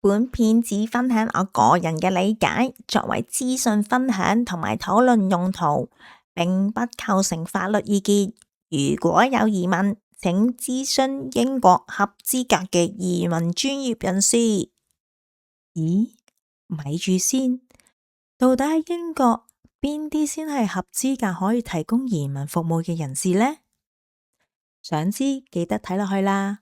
本片只分享我個人嘅理解，作為資訊分享同埋討論用途，並不構成法律意見。如果有疑問，請諮詢英國合資格嘅移民專業人士。咦？咪住先，到底喺英國邊啲先係合資格可以提供移民服務嘅人士呢？想知記得睇落去啦。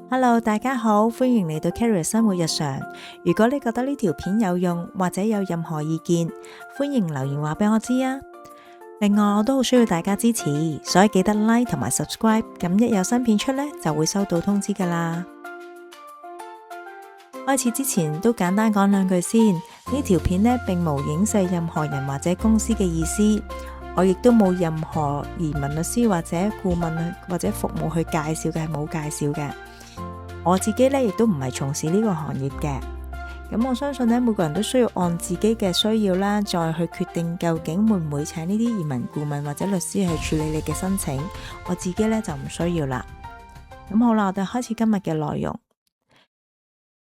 Hello， 大家好，歡迎嚟到 Carrie 生活日常。如果你覺得呢條片有用，或者有任何意見，歡迎留言話俾我知啊。另外，我都好需要大家支持，所以記得 like 同埋 subscribe， 咁一有新片出呢，就會收到通知噶啦。開始之前都簡單講兩句先，呢條片呢並無影射任何人或者公司嘅意思，我亦都冇任何移民律師或者顧問或者服務去介紹嘅，係冇介紹嘅。我自己呢亦都唔係從事呢個行業嘅，咁我相信呢，每個人都需要按自己嘅需要啦，再去決定究竟會唔會請呢啲移民顧問或者律師去處理你嘅申請。我自己呢就唔需要啦。咁好啦，我哋開始今日嘅內容。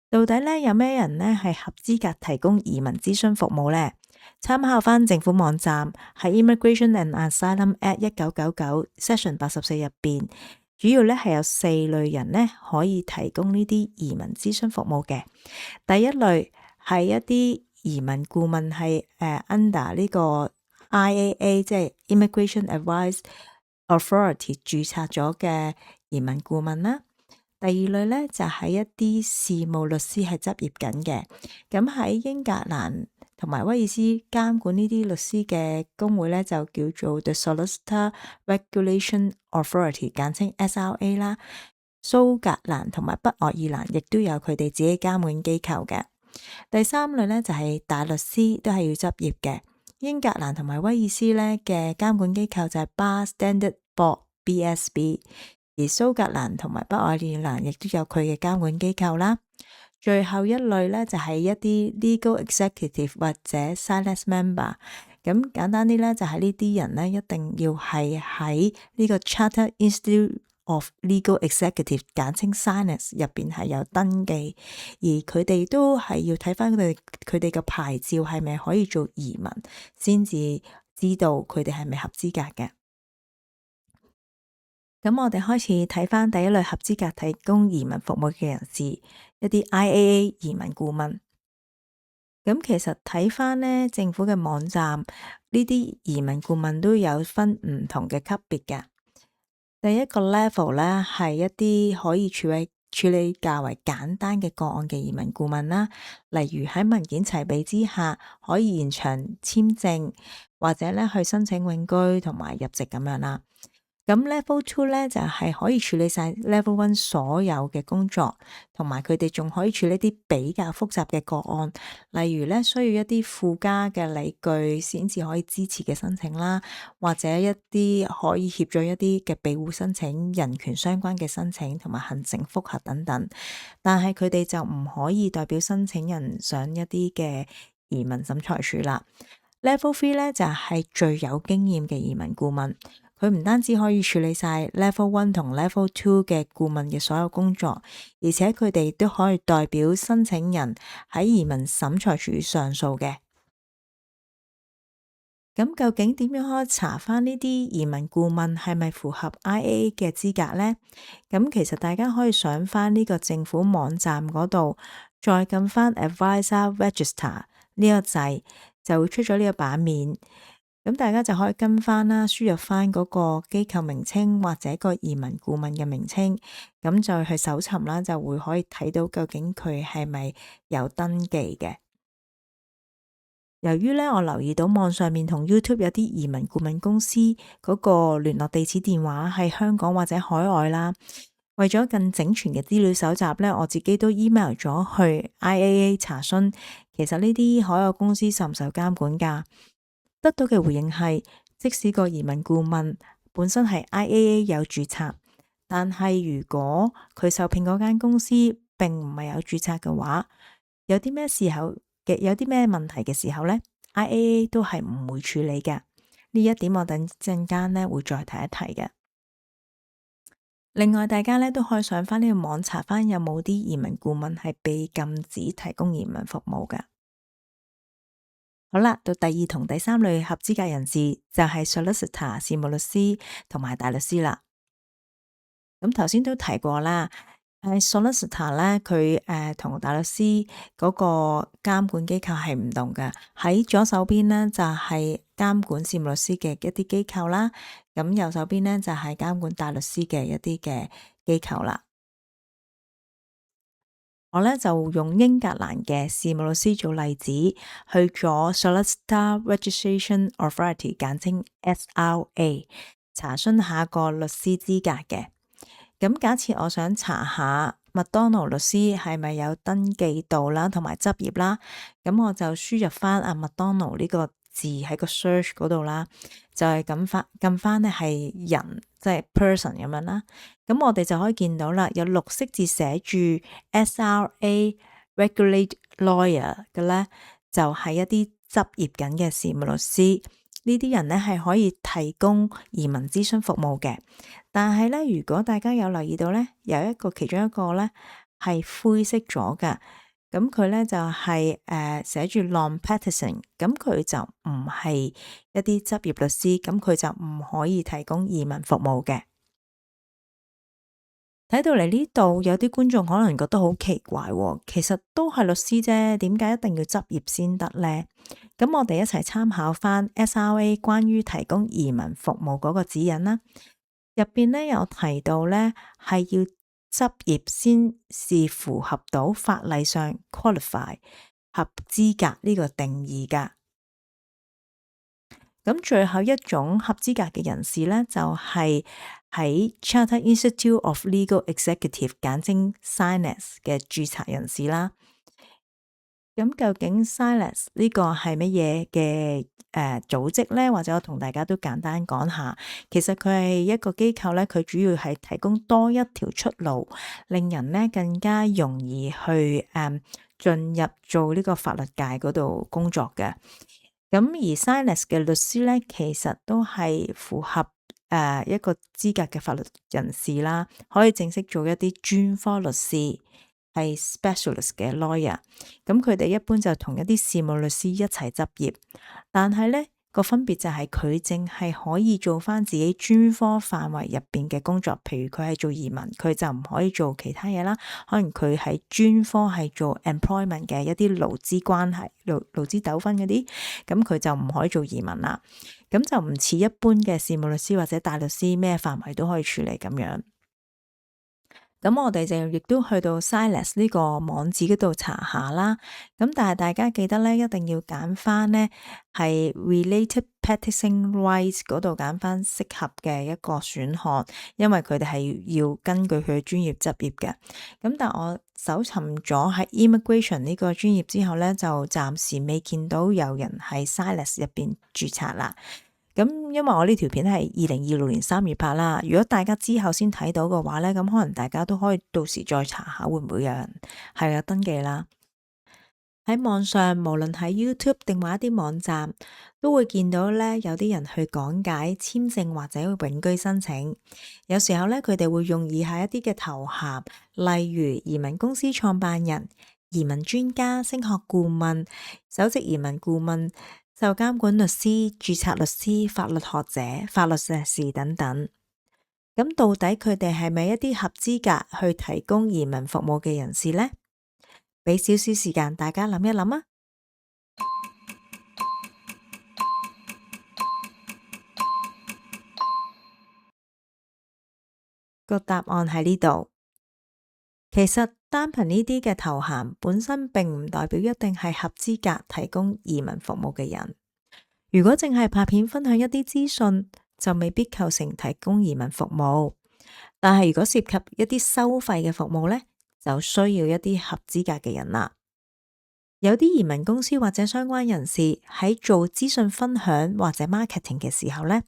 到底呢有咩人呢係合資格提供移民諮詢服務呢？參考翻政府網站喺 Immigration and Asylum Act 1999 Section 84入邊，主要呢係有4類人呢可以提供呢啲移民諮詢服務嘅。第一類係一啲移民顧問係under 呢個 IAA 即係 Immigration Advice Authority 註冊咗嘅移民顧問啦。第二類呢，就係一啲事務律師係執業緊嘅，咁喺英格蘭同埋威爾斯監管呢啲律師嘅工會呢，就叫做 The Solicitor Regulation Authority， 簡稱 SRA 啦。蘇格蘭同埋北愛爾蘭亦都有佢哋自己監管機構嘅。第三類呢，就係大律師，都係要執業嘅。英格蘭同埋威爾斯呢嘅監管機構就係 Bar Standard Board BSB。而蘇格蘭同埋北愛爾蘭亦都有佢嘅監管機構啦。最後一類呢，就係一啲 legal executive 或者 silence member。咁簡單啲呢，就係呢啲人呢，一定要係喺呢個 Chartered Institute of Legal Executive 簡稱 silence 入邊係有登記，而佢哋都係要睇翻佢哋嘅牌照係咪可以做移民，先至知道佢哋係咪合資格嘅。咁我哋開始睇翻第一類合資格提供移民服務嘅人士，一啲 IAA 移民顧問。咁其實睇翻呢政府嘅網站，呢啲移民顧問都有分唔同嘅級別嘅。第一個 level 呢係一啲可以處理較為簡單嘅個案嘅移民顧問啦，例如喺文件齊備之下，可以延長簽證或者呢去申請永居同埋入籍咁樣啦。咁 Level 2呢，就係可以處理晒 Level 1所有嘅工作，同埋佢哋仲可以處理啲比較複雜嘅個案，例如呢需要一啲附加嘅理據先至可以支持嘅申請啦，或者一啲可以協助一啲嘅庇護申請、人權相關嘅申請同埋行政覆核等等。但係佢哋就唔可以代表申請人上一啲嘅移民審裁處啦。Level 3呢，就係最有經驗嘅移民顧問。佢唔單止可以處理晒 Level 1同 Level 2嘅顧問嘅所有工作，而且佢哋都可以代表申請人喺移民審裁處上訴嘅。咁究竟點樣可以查翻呢啲移民顧問係咪符合 IAA 嘅資格呢？咁其實大家可以上翻呢個政府網站嗰度，再撳翻 Advisor Register 呢個掣，就會出咗呢個版面。咁大家就可以跟翻啦，輸入翻嗰個機構名稱或者個移民顧問嘅名稱，咁就去搜尋啦，就會可以睇到究竟佢係咪有登記嘅。由於呢，我留意到網上面同 YouTube 有啲移民顧問公司嗰個聯絡地址電話係香港或者海外啦，為咗更整全嘅資料搜集呢，我自己都 email 咗去 IAA 查詢，其實呢啲海外公司受唔受監管㗎？得到嘅回應係，即使個移民顧問本身係 IAA 有註冊，但係如果佢受聘嗰間公司並唔係有註冊嘅話，有啲咩問題嘅時候呢， IAA 都係唔會處理嘅。呢一點我等陣間呢會再提一提嘅。另外，大家咧都可以上翻呢個網查翻有冇啲移民顧問係被禁止提供移民服務㗎。好啦，到第二同第三類合資格人士就係 solicitor 事務律師同埋大律師啦。咁頭先都提過啦。solicitor 咧，佢同大律師嗰個監管機構係唔同嘅。喺左手邊咧就係監管事務律師嘅一啲機構啦，咁右手邊咧就係監管大律師嘅一啲嘅機構啦。我咧就用英格蘭嘅事務律師做例子，去咗 Solicitor Registration Authority，簡稱 SRA，查詢下個律師資格嘅。咁假設我想查下麥當勞律師係咪有登記到啦，同埋執業啦，咁我就輸入翻麥當勞呢個字喺個 search 嗰度啦，就係撳翻咧係人，即係 person 咁樣啦。咁我哋就可以見到啦，有綠色字寫住 SRA Regulate Lawyer 嘅咧，就係一啲執業緊嘅事務律師。呢啲人咧係可以提供移民諮詢服務嘅。但係咧，如果大家有留意到咧，有其中一個咧係灰色咗嘅，咁佢咧就係寫住 non-practicing，咁佢就唔係一啲執業律師，咁佢就唔可以提供移民服務嘅。睇到嚟呢度，有啲觀眾可能覺得好奇怪喎，其實都係律師啫，點解一定要執業先得呢？咁我哋一齊參考翻 SRA 關於提供移民服務嗰個指引啦。入邊咧有提到咧，係要執業先是符合到法例上 qualify 合資格呢個定義噶。咁最後一種合資格嘅人士咧，就係喺 Chartered Institute of Legal Executive 簡稱 SILEX 嘅註冊人士啦。咁究竟 SILEX 呢個係乜嘢嘅組織呢？或者我同大家都簡單講下，其實佢係一個機構咧，佢主要係提供多一條出路，令人咧更加容易去進入做呢個法律界嗰度工作嘅。咁而 SILEX 嘅律師咧，其實都係符合一個資格嘅法律人士啦，可以正式做一啲專科律師。係 specialist 嘅 lawyer，咁佢哋一般就同一啲事務律師一齊執業，但係咧個分別就係佢淨係可以做翻自己專科範圍入邊嘅工作，譬如佢係做移民，佢就唔可以做其他嘢啦。可能佢係專科係做 employment 嘅一啲勞資關係、勞資糾紛嗰啲，咁佢就唔可以做移民啦。咁就唔似一般嘅事務律師或者大律師，咩範圍都可以處理咁樣。咁我哋就亦都去到 SILEX 呢個網址嗰度查下啦。咁但係大家記得咧，一定要揀翻咧係 Related Practicing Rights 嗰度揀翻適合嘅一個選項，因為佢哋係要根據佢嘅專業執業嘅。咁但我搜尋咗喺 Immigration 呢個專業之後咧，就暫時未見到有人喺 SILEX 入邊註冊啦。咁因為我呢條片係2026年3月拍啦，如果大家之後先睇到嘅話咧，咁可能大家都可以到時再查下會唔會有人係登記啦。喺網上，無論喺 YouTube 定話一啲網站，都會見到咧有啲人去講解簽證或者永居申請。有時候咧，佢哋會用以下一啲嘅頭銜，例如移民公司創辦人、移民專家、升學顧問、首席移民顧問、受監管律師、註冊律師、法律學者、法律碩士等等。咁到底佢哋係咪一啲合資格去提供移民服務嘅人士呢？俾少少時間大家諗一諗啊！個答案喺呢度。其實單憑呢啲嘅頭銜本身並唔代表一定係合資格提供移民服務嘅人。如果淨係拍片分享一啲資訊，就未必構成提供移民服務。但係如果涉及一啲收費嘅服務呢，就需要一啲合資格嘅人啦。有啲移民公司或者相關人士喺做資訊分享或者 marketing 嘅時候呢，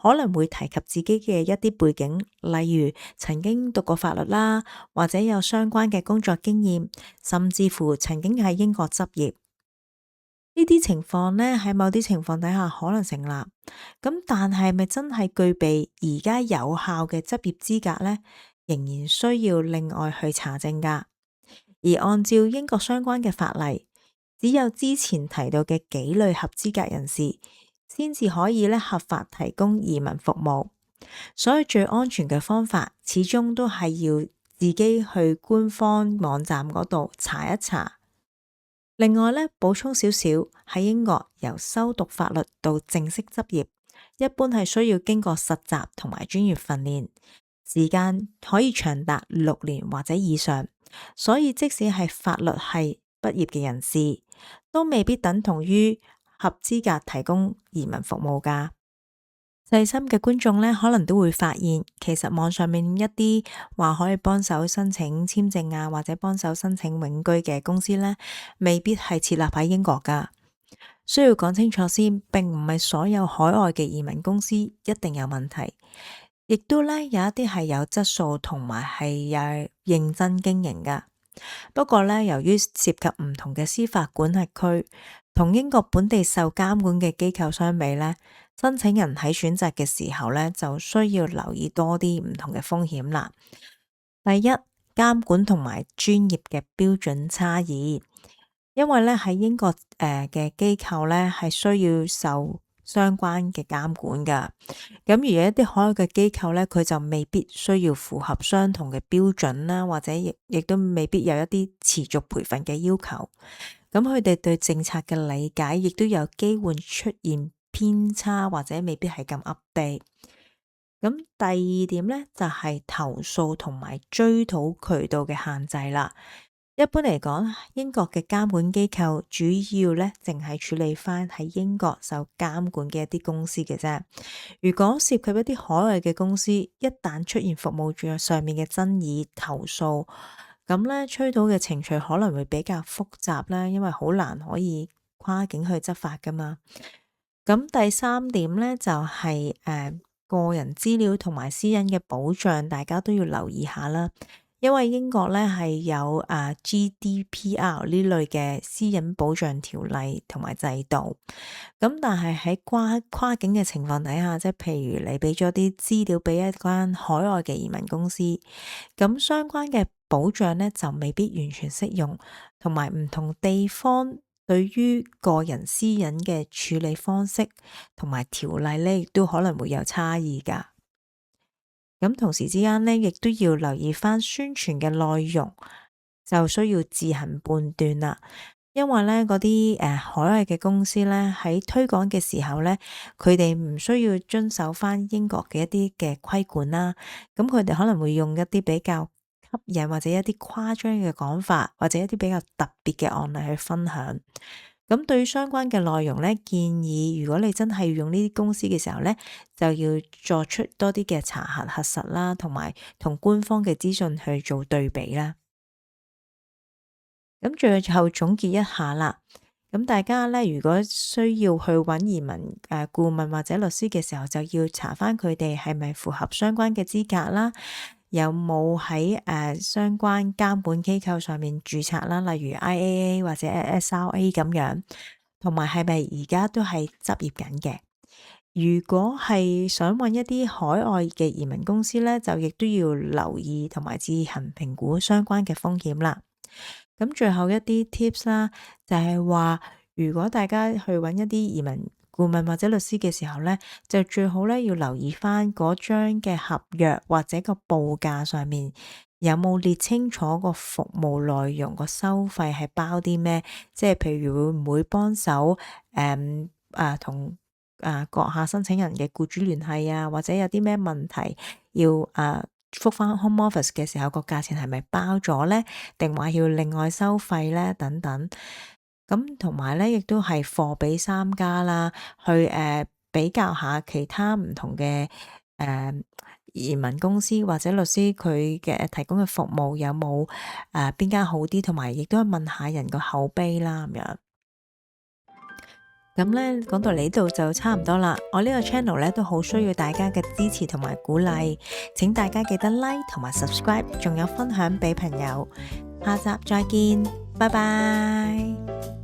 可能會提及自己嘅一啲背景，例如曾經讀過法律啦，或者有相關嘅工作經驗，甚至乎曾經喺英國執業。呢啲情況呢，喺某啲情況底下可能成立，咁但係咪真係具備而家有效嘅執業資格呢？仍然需要另外去查證㗎。而按照英國相關嘅法例，只有之前提到嘅幾類合資格人士先至可以合法提供移民服務。所以最安全嘅方法，始終都係要自己去官方網站嗰度查一查。另外補充少少，喺英國由修讀法律到正式執業，一般係需要經過實習同埋專業訓練，時間可以長達6年或者以上。所以即使係法律系畢業嘅人士，都未必等同於合資格提供移民服務㗎。細心嘅觀眾可能都會發現，其實網上面一啲話可以幫手申請簽證啊，或者幫手申請永居嘅公司未必係設立喺英國㗎。需要講清楚先，並唔係所有海外嘅移民公司一定有問題，亦都有一啲係有質素同埋係有認真經營㗎。不過由於涉及唔同嘅司法管轄區，同英國本地受監管嘅機構相比申請人喺選擇嘅時候就需要留意多啲唔同嘅風險啦。第一，監管同埋專業嘅標準差異，因為喺英國嘅機構係需要受相關嘅監管噶。咁而有一啲海外嘅機構佢就未必需要符合相同嘅標準啦，或者亦都未必有一啲持續培訓嘅要求。咁佢哋對政策嘅理解亦都有機會出現偏差，或者未必係咁 update。咁第二點就係投訴同埋追討渠道嘅限制啦。一般嚟講，英國嘅監管機構主要淨係處理翻喺英國受監管嘅一啲公司嘅啫。如果涉及一啲海外嘅公司，一旦出現服務上面嘅爭議投訴，咁追討嘅程序可能會比較複雜啦，因為好難可以跨境去執法噶嘛。咁第三點就係個人資料同埋私隱嘅保障，大家都要留意下啦。因為英國係有GDPR 呢類嘅私隱保障條例同埋制度。咁但係喺跨境嘅情況底下，即係譬如你俾咗啲資料俾一間海外嘅移民公司，咁相關嘅保障就未必完全適用，同埋唔同地方對於個人私隱嘅處理方式同埋條例亦都可能會有差異㗎。咁同時之間亦都要留意翻宣傳嘅內容，就需要自行判斷啦。因為嗰啲海外嘅公司喺推廣嘅時候佢哋唔需要遵守翻英國嘅一啲嘅規管啦。咁佢哋可能會用一啲比較吸引或者一啲誇張嘅講法，或者一啲比較特別嘅案例去分享。咁對於相關嘅內容建議如果你真係要用呢啲公司嘅時候就要作出多啲嘅查核實啦，同埋同官方嘅資訊去做對比啦。咁最後總結一下啦，咁大家如果需要去揾移民顧問或者律師嘅時候，就要查翻佢哋係咪符合相關嘅資格啦，有冇喺相關監管機構上面註冊啦，例如 IAA 或者 SRA 咁樣，同埋係咪而家都係執業緊嘅。如果係想揾一啲海外嘅移民公司就亦都要留意同埋自行評估相關嘅風險啦。咁最後一啲 tips 啦，就係話如果大家去揾一啲移民顧問或者律師嘅時候就最好要留意翻嗰張嘅合約或者個報價上面有冇列清楚個服務內容，個收費係包啲咩，即係譬如會唔會幫手同閣下申請人嘅僱主聯繫啊，或者有啲咩問題要覆返 Home Office 嘅時候，個價錢係咪包咗定話要另外收費等等。咁同埋亦都係貨比三家啦，去比較下其他唔同嘅移民公司或者律師佢嘅提供嘅服務有冇邊間好啲，同埋亦都問下人個口碑啦咁樣。咁講到呢度就差唔多啦。我呢個 channel都好需要大家嘅支持同埋鼓勵，請大家記得 like 同埋 subscribe， 仲有分享俾朋友。下集再見，拜拜。